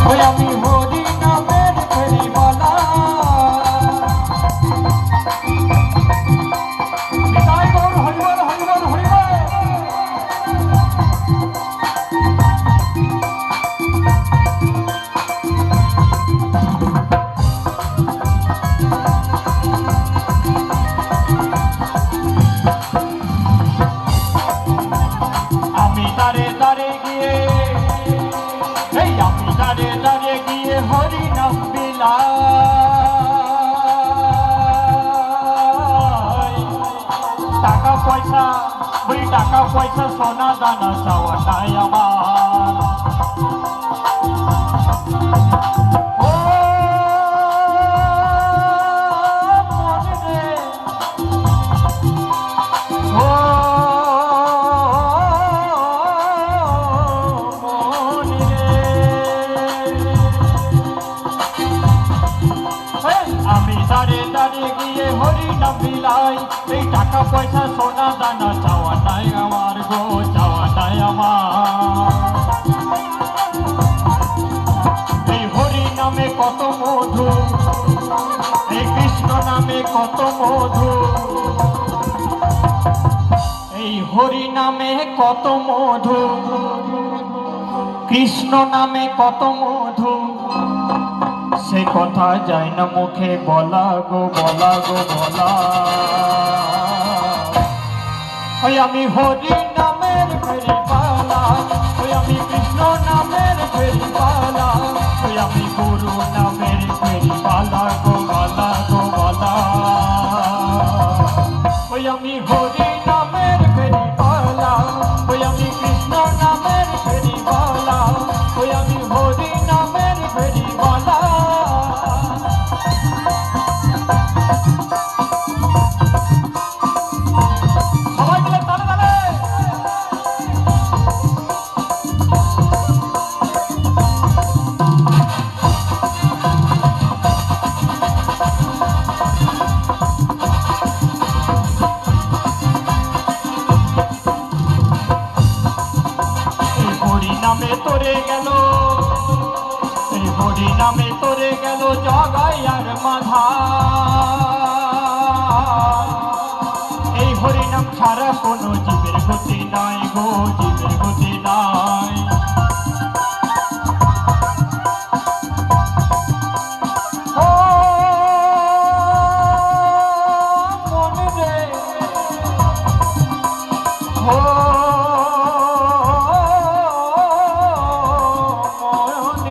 ওই আমি হরি নামের ফেরিওয়ালা বিদায় গৌর হরিবল হরিবল হরিবল আমি দাঁড়ে দাঁড়ে গিয়ে এই আমি দাঁড়ে দাঁড়ে গিয়ে হরি নাম বিলায় টাকা পয়সা ওই টাকা পয়সা সোনা দানা চাওয়াটাই আমার ও মনে রে ও আমি দাঁড়ে দাঁড়ে গিয়ে হরি নাম বিলাই এই টাকা পয়সা সোনা দানা চাওয়া নাই আমার গো চাওয়া নাই আমার এই হরি নামে কত মধু এই কৃষ্ণ নামে কত মধু এই হরি নামে কত মধু কৃষ্ণ নামে কত মধু সে কথা যায় না মুখে বলা গো বলা গো বলা ওই আমি হরি নামের ফেরিওয়ালা ওই আমি কৃষ্ণ নামের ফেরিওয়ালা ওই আমি গুরু নামের ফেরিওয়ালা গো বলা গো বলা ওই আমি হরি নামের ফেরিওয়ালা ওই আমি কৃষ্ণ নামের ফেরিওয়ালা ওই আমি হরি নামের ফেরিওয়ালা নামে তোরে গেল এই হরি নামে তোরে গেল জগাই আর মাধা এই হরি নাম ছাড়া কোনো